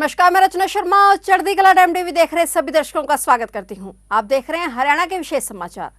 नमस्कार, मैं रचना शर्मा और चढ़ती कला टाइम टीवी देख रहे सभी दर्शकों का स्वागत करती हूं। आप देख रहे हैं हरियाणा के विशेष समाचार।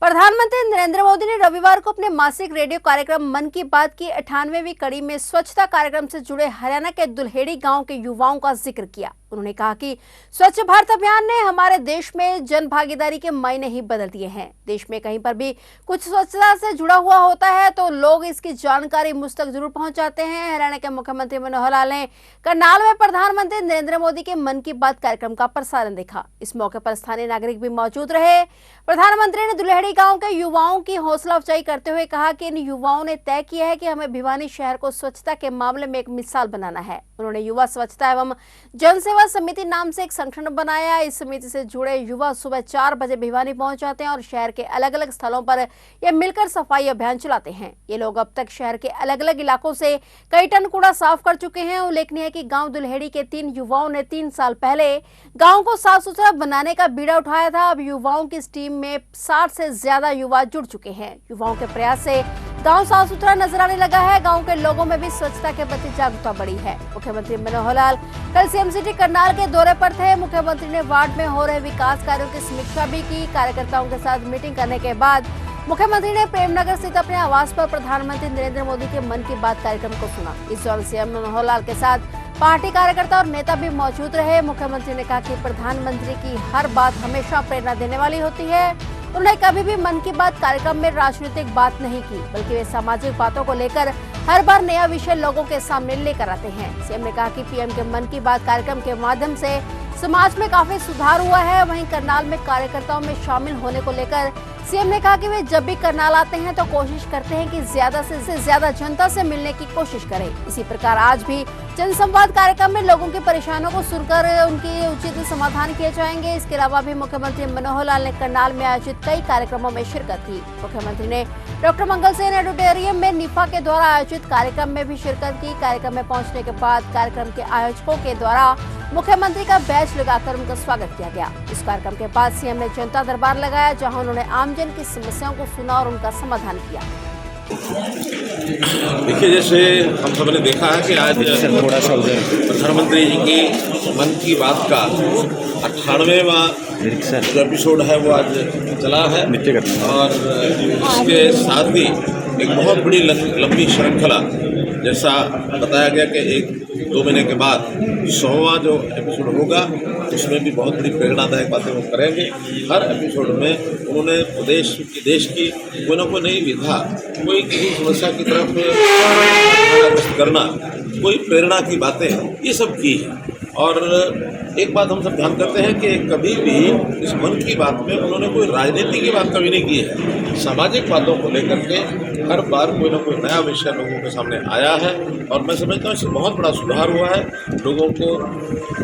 प्रधानमंत्री नरेंद्र मोदी ने रविवार को अपने मासिक रेडियो कार्यक्रम मन की बात की 98वीं कड़ी में स्वच्छता कार्यक्रम से जुड़े हरियाणा के दुल्हेड़ी गांव के युवाओं का जिक्र किया। उन्होंने कहा कि स्वच्छ भारत अभियान ने हमारे देश में जन भागीदारी के मायने ही बदल दिए हैं। देश में कहीं पर भी कुछ स्वच्छता से जुड़ा हुआ होता है तो लोग इसकी जानकारी मुझ तक जरूर पहुंचाते हैं। हरियाणा के मुख्यमंत्री मनोहर लाल ने करनाल में प्रधानमंत्री नरेंद्र मोदी के मन की बात कार्यक्रम का प्रसारण देखा। इस मौके पर स्थानीय नागरिक भी मौजूद रहे। प्रधानमंत्री ने दुल्हेड़ी गांव के युवाओं की हौसला अफजाई करते हुए कहा कि इन युवाओं ने तय किया है कि हमें भिवानी शहर को स्वच्छता के मामले में एक मिसाल बनाना है। उन्होंने युवा स्वच्छता एवं जन सेवा समिति नाम से एक संगठन बनाया। इस समिति से जुड़े युवा सुबह 4 बजे भिवानी पहुंच जाते हैं और शहर के अलग अलग स्थलों पर ये मिलकर सफाई अभियान चलाते हैं। ये लोग अब तक शहर के अलग अलग इलाकों से कई टन कूड़ा साफ कर चुके हैं। उल्लेखनीय है कि गांव दुल्हेड़ी के 3 युवाओं ने 3 साल पहले गांव को साफ सुथरा बनाने का बीड़ा उठाया था। अब युवाओं की इस टीम में 60 से ज्यादा युवा जुड़ चुके हैं। युवाओं के प्रयास से गांव साफ सुथरा नजर आने लगा है। गांव के लोगों में भी स्वच्छता के प्रति जागरूकता बढ़ी है। मुख्यमंत्री मनोहर लाल कल सीएम सिटी करनाल के दौरे पर थे। मुख्यमंत्री ने वार्ड में हो रहे विकास कार्यों की समीक्षा भी की। कार्यकर्ताओं के साथ मीटिंग करने के बाद मुख्यमंत्री ने प्रेमनगर स्थित अपने आवास पर प्रधानमंत्री नरेंद्र मोदी के मन की बात कार्यक्रम को सुना। इस दौरान सीएम मनोहर लाल के साथ पार्टी कार्यकर्ता और नेता भी मौजूद रहे। मुख्यमंत्री ने कहा कि प्रधानमंत्री की हर बात हमेशा प्रेरणा देने वाली होती है। उन्होंने कभी भी मन की बात कार्यक्रम में राजनीतिक बात नहीं की, बल्कि वे सामाजिक बातों को लेकर हर बार नया विषय लोगों के सामने लेकर आते हैं। सीएम ने कहा कि पीएम के मन की बात कार्यक्रम के माध्यम से समाज में काफी सुधार हुआ है। वहीं करनाल में कार्यकर्ताओं में शामिल होने को लेकर सीएम ने कहा कि वे जब भी करनाल आते हैं तो कोशिश करते हैं कि ज्यादा से ज्यादा जनता से मिलने की कोशिश करें। इसी प्रकार आज भी जनसंवाद कार्यक्रम में लोगों की परेशानियों को सुनकर उनके उचित समाधान किए जाएंगे। इसके अलावा भी मुख्यमंत्री मनोहर लाल ने करनाल में आयोजित कई कार्यक्रमों में शिरकत की। मुख्यमंत्री ने डॉक्टर मंगल सेन ऑडिटोरियम में निफा के द्वारा आयोजित कार्यक्रम में भी शिरकत की। कार्यक्रम में पहुंचने के बाद कार्यक्रम के आयोजकों के द्वारा मुख्यमंत्री का बैच लगाकर उनका स्वागत किया गया। इस कार्यक्रम के बाद सीएम ने जनता दरबार लगाया, जहां उन्होंने आमजन की समस्याओं को सुना और उनका समाधान किया। देखिए, जैसे हम सब ने देखा है कि आज प्रधानमंत्री जी की मन की बात का 98वां जो एपिसोड है वो आज चला है और इसके साथ ही एक बहुत बड़ी लंबी श्रृंखला, जैसा बताया गया कि 1-2 महीने के बाद 100वां जो एपिसोड होगा उसमें भी बहुत बड़ी प्रेरणादायक बातें वो करेंगे। हर एपिसोड में उन्होंने देश की कोई ना कोई नई विधा, कोई किसी समस्या की तरफ करना, कोई प्रेरणा की बातें, ये सब की है। और एक बात हम सब ध्यान करते हैं कि कभी भी इस मन की बात में उन्होंने कोई राजनीति की बात कभी नहीं की है। सामाजिक बातों को लेकर के हर बार कोई ना कोई नया विषय लोगों के सामने आया है और मैं समझता हूँ इससे बहुत बड़ा सुधार हुआ है। लोगों को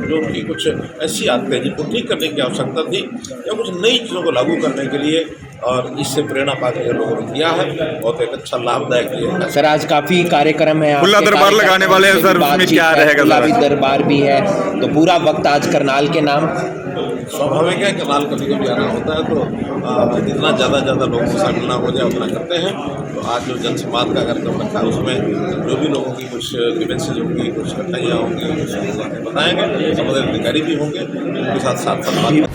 जो उनकी कुछ ऐसी आदतें जिनको ठीक करने की आवश्यकता थी या कुछ नई चीज़ों को लागू करने के लिए, और इससे प्रेरणा पाकर लोगों ने किया है। बहुत एक अच्छा लाभदायक है। सर, आज काफी कार्यक्रम है, खुला दरबार लगाने वाले हैं सर, उसमें क्या रहेगा? खुला भी दरबार भी है, तो पूरा वक्त आज करनाल के नाम। स्वाभाविक है, करनाल कभी कभी आना होता है तो जितना ज़्यादा लोगों के साथ मिलना हो जाए उतना करते हैं। तो आज जो जनसंवाद का कार्यक्रम रखा है उसमें जो भी लोगों की कुछ ग्रीवेंसेज होंगी, कुछ कठिनाइयाँ होंगी, कुछ बताएंगे। संबंधित अधिकारी भी होंगे, उनके साथ बात।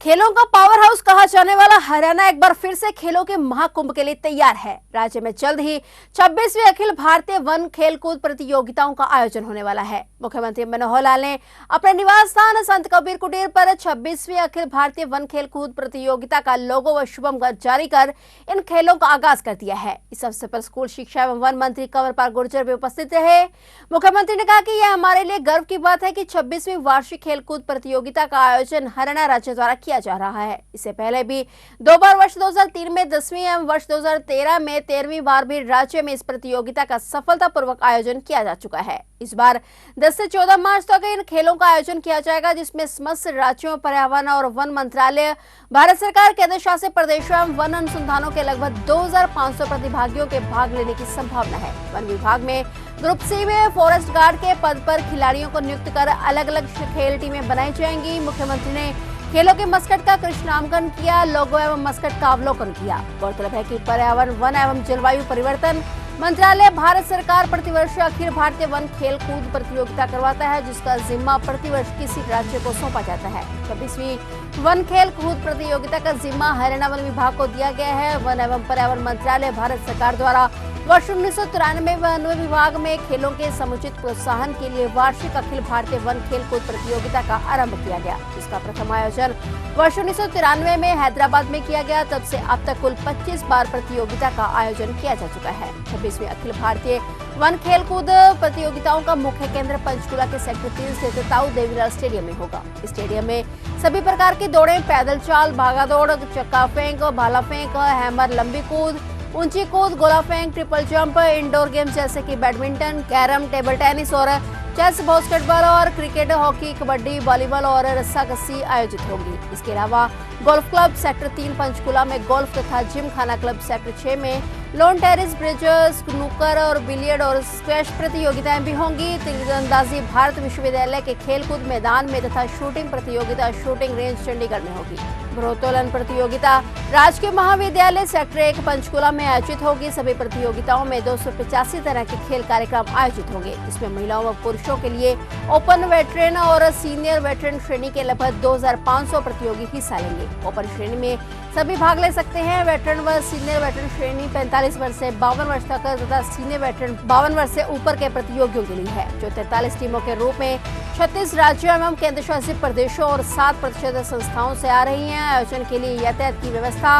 खेलों का पावर हाउस कहा जाने वाला हरियाणा एक बार फिर से खेलों के महाकुंभ के लिए तैयार है। राज्य में जल्द ही 26वीं अखिल भारतीय वन खेलकूद प्रतियोगिताओं का आयोजन होने वाला है। मुख्यमंत्री मनोहर लाल ने अपने निवास स्थान संत कबीर कुटीर पर 26वीं अखिल भारतीय वन खेलकूद प्रतियोगिता का लोगो व शुभम जारी कर इन खेलों का आगाज कर दिया है। इस अवसर पर स्कूल शिक्षा एवं वन मंत्री कंवरपाल गुर्जर भी उपस्थित रहे। मुख्यमंत्री ने कहा कि यह हमारे लिए गर्व की बात है कि 26वीं वार्षिक खेलकूद प्रतियोगिता का आयोजन हरियाणा राज्य द्वारा किया जा रहा है। इससे पहले भी 2 बार वर्ष 2003 में 10वीं एवं वर्ष 2013 में 13वीं बार भी राज्य में इस प्रतियोगिता का सफलतापूर्वक आयोजन किया जा चुका है। इस बार 10 से 14 मार्च तक इन खेलों का आयोजन किया जाएगा, जिसमें समस्त राज्यों, पर्यावरण और वन मंत्रालय, भारत सरकार, केंद्र शासित प्रदेशों एवं वन अनुसंधानों के लगभग 2500 प्रतिभागियों के भाग लेने की संभावना है। वन विभाग में ग्रुप सी में फॉरेस्ट गार्ड के पद पर खिलाड़ियों को नियुक्त कर अलग अलग खेल टीमें बनाई जाएंगी। मुख्यमंत्री ने खेलों के मस्कट का कृष्णांकन किया, लोगो एवं मस्कट का अवलोकन किया। गौरतलब है कि पर्यावरण, वन एवं जलवायु परिवर्तन, मंत्रालय भारत सरकार प्रतिवर्ष अखिल भारतीय वन खेल कूद प्रतियोगिता करवाता है, जिसका जिम्मा प्रतिवर्ष किसी राज्य को सौंपा जाता है। 26वीं वन खेल कूद प्रतियोगिता का जिम्मा हरियाणा वन विभाग को दिया गया है। वन एवं पर्यावरण मंत्रालय भारत सरकार द्वारा वर्ष 1993 वन विभाग में खेलों के समुचित प्रोत्साहन के लिए वार्षिक अखिल भारतीय वन खेल कूद प्रतियोगिता का आरंभ किया गया, जिसका प्रथम आयोजन वर्ष 1993 में हैदराबाद में किया गया। तब से अब तक कुल 25 बार प्रतियोगिता का आयोजन किया जा चुका है। 26वीं अखिल भारतीय वन खेल कूद प्रतियोगिताओं का मुख्य केंद्र पंचकुला के सेक्टर 3 स्थित ताऊ देवीलाल स्टेडियम में होगा। स्टेडियम में सभी प्रकार की दौड़ें, पैदल चाल, भागा दौड़, चक्का फेंक, भाला फेंक, हैमर, लंबी कूद, ऊंची कूद, गोला फेंक, ट्रिपल जंप, इंडोर गेम्स जैसे कि बैडमिंटन, कैरम, टेबल टेनिस और चेस, बास्केटबॉल और क्रिकेट, हॉकी, कबड्डी, वॉलीबॉल और रस्साकसी आयोजित होगी। इसके अलावा गोल्फ क्लब सेक्टर 3 पंचकुला में गोल्फ तथा जिम खाना क्लब सेक्टर 6 में लॉन टेनिस, ब्रिज, स्नूकर और बिलियर्ड और स्क्वैश प्रतियोगिताएं भी होंगी। तीरंदाजी भारत विश्वविद्यालय के खेलकूद मैदान में तथा शूटिंग प्रतियोगिता शूटिंग रेंज चंडीगढ़ में होगी। भारोत्तोलन प्रतियोगिता राजकीय महाविद्यालय सेक्टर 1 पंचकुला में आयोजित होगी। सभी प्रतियोगिताओं में 285 तरह के खेल कार्यक्रम आयोजित होंगे। इसमें महिलाओं व पुरुषों के लिए ओपन, वेटरन और सीनियर वेटरन श्रेणी के लगभग 2500 प्रतियोगी हिस्सा लेंगे। ओपन श्रेणी में सभी भाग ले सकते हैं। वेटरन व सीनियर वेटरन श्रेणी 45 वर्ष से 52 वर्ष तक तथा सीनियर वेटरन 52 वर्ष से ऊपर के प्रतियोगियों के लिए है, जो 43 टीमों के रूप में 36 राज्यों एवं केंद्र शासित प्रदेशों और 7% संस्थाओं से आ रही हैं। आयोजन के लिए यातायात की व्यवस्था,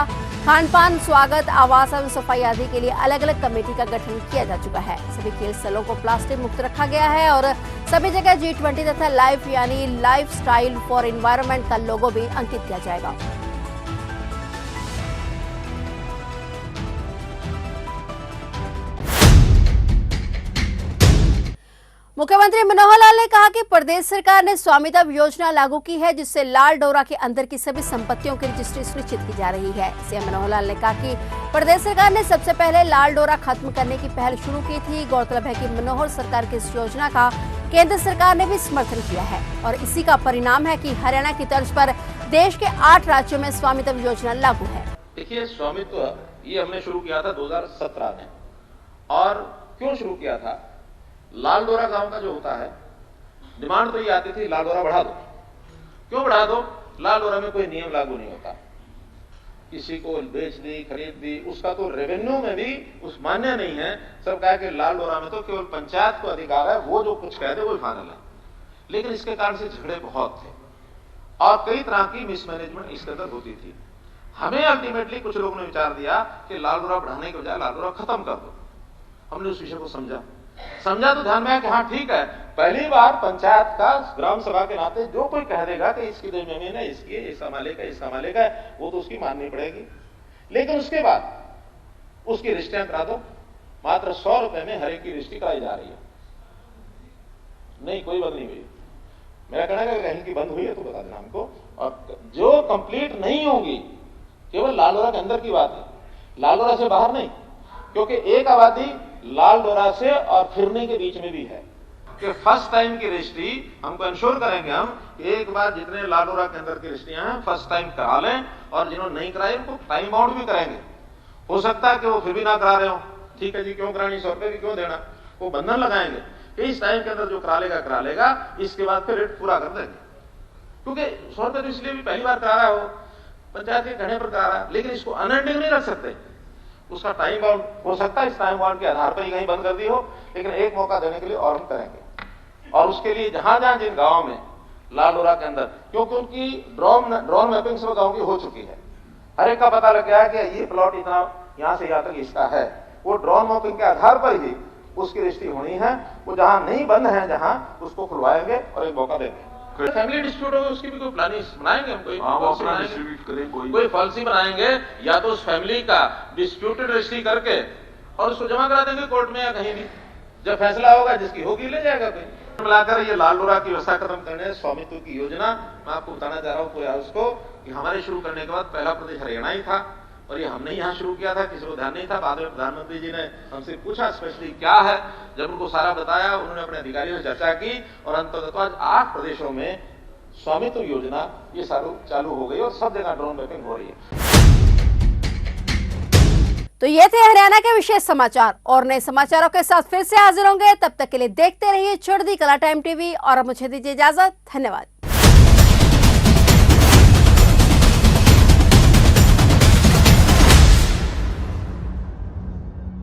खान पान, स्वागत, आवास एवं सफाई आदि के लिए अलग अलग कमेटी का गठन किया जा चुका है। सभी खेल स्थलों को प्लास्टिक मुक्त रखा गया है और सभी जगह G20 तथा लाइफ यानी लाइफ स्टाइल फॉर एनवायरनमेंट का लोगो भी अंकित किया जाएगा। मुख्यमंत्री मनोहर लाल ने कहा कि प्रदेश सरकार ने स्वामित्व योजना लागू की है, जिससे लाल डोरा के अंदर की सभी संपत्तियों की रजिस्ट्री सुनिश्चित की जा रही है। सीएम मनोहर लाल ने कहा कि प्रदेश सरकार ने सबसे पहले लाल डोरा खत्म करने की पहल शुरू की थी। गौरतलब है कि मनोहर सरकार की इस योजना का केंद्र सरकार ने भी समर्थन किया है और इसी का परिणाम है कि हरियाणा की तर्ज पर देश के 8 राज्यों में स्वामित्व योजना लागू है। देखिए, स्वामित्व ये हमने शुरू किया था 2017 में। और क्यों शुरू किया था? लाल डोरा गांव का जो होता है, डिमांड तो ये आती थी लाल डोरा बढ़ा दो। क्यों बढ़ा दो? लाल डोरा में कोई नियम लागू नहीं होता, किसी को बेच दी, खरीद दी, उसका तो रेवेन्यू में भी उस मान्य नहीं है। सब कहा कि लाल डोरा में तो केवल पंचायत को अधिकार है, वो जो कुछ कह दे वो फाइनल है। लेकिन इसके कारण से झगड़े बहुत थे और कई तरह की मिसमैनेजमेंट इसके अंदर होती थी। हमें अल्टीमेटली कुछ लोगों ने विचार दिया कि लाल डोरा बढ़ाने के बजाय लाल डोरा खत्म कर दो। हमने उस विषय को समझा तो ध्यान में आया कि हाँ ठीक है, पहली बार पंचायत का ग्राम सभा के नाते जो कोई कह देगा कि इसकी जमीन है, इसकी इसका मालिक है, इसका मालिक है, वो तो उसकी माननी पड़ेगी। लेकिन उसके बाद उसकी रजिस्ट्रियां करा दो। मात्र 100 रुपए में हर एक की रजिस्ट्री कराई जा रही है। नहीं, कोई बंद नहीं हुई। मेरा कहना है कहीं की बंद हुई है तो बता देना हमको। और जो कंप्लीट नहीं होगी, केवल लाल डोरा के अंदर की बात है, लाल डोरा से बाहर नहीं, क्योंकि एक आबादी लाल डोरा से और फिरने के बीच में भी है कि फर्स्ट टाइम की रजिस्ट्री हमको इंश्योर करेंगे हम कि एक बार जितने लाल डोरा के अंदर की रजिस्ट्रियां हैं फर्स्ट टाइम करा लें, और जिन्होंने नहीं कराई उनको टाइम बाउंड भी करेंगे। हो सकता है कि वो फिर भी ना करा रहे हो, ठीक है जी, क्यों करानी, 100 रुपए भी क्यों देना, वो बंधन लगाएंगे कि इस टाइम के अंदर जो करा लेगा, इसके बाद फिर रेट पूरा कर देंगे। क्योंकि 100 रुपए तो इसलिए भी पहली बार करा रहा हो, पंचायत के कहने पर करा रहा, लेकिन इसको अनएंडिंग नहीं रख सकते। उसका टाइम बाउंड हो सकता है, इस टाइम बाउंड के आधार पर ही कहीं बंद कर दी हो, लेकिन एक मौका देने के लिए और हम करेंगे। और उसके लिए जहां जहां जिन गांवों में लाल डोरा के अंदर, क्योंकि उनकी ड्रोन मैपिंग से गांव की हो चुकी है, हर एक का पता लग गया है कि ये प्लॉट इतना यहां से यहां तक इसका है, वो ड्रोन मैपिंग के आधार पर ही उसकी रजिस्ट्री होनी है। वो जहां नहीं बंद है, जहां उसको खुलवाएंगे और एक मौका देंगे। फैमिली डिस्प्यूट होगा, उसकी भी कोई प्लानिंग बनाएंगे हम, कोई पॉलिसी बनाएंगे, या तो उस फैमिली का डिस्प्यूटेड रजिस्ट्री करके और उसको जमा करा देंगे कोर्ट में या कहीं भी। जब फैसला होगा जिसकी होगी ले जाएगा कोई। मिलाकर ये लाल डोरा की व्यवस्था खत्म करने स्वामित्व की योजना मैं आपको बताना चाह रहा हूँ पूरा उसको कि हमारे शुरू करने के बाद पहला प्रदेश हरियाणा ही था और ये हमने यहाँ शुरू किया था, किसी को ध्यान नहीं था। बाद में प्रधानमंत्री जी ने हमसे पूछा स्पेशली क्या है, जब उनको सारा बताया, उन्होंने अपने अधिकारियों से चर्चा की और अंततः आज 8 प्रदेशों में स्वामित्व योजना ये चालू हो गई और सब जगह ड्रोन मैपिंग हो रही है। तो ये थे हरियाणा के विशेष समाचार और नए समाचारों के साथ फिर से हाजिर होंगे। तब तक के लिए देखते रहिए चढ़ती कला टाइम टीवी और अब मुझे दीजिए इजाजत। धन्यवाद।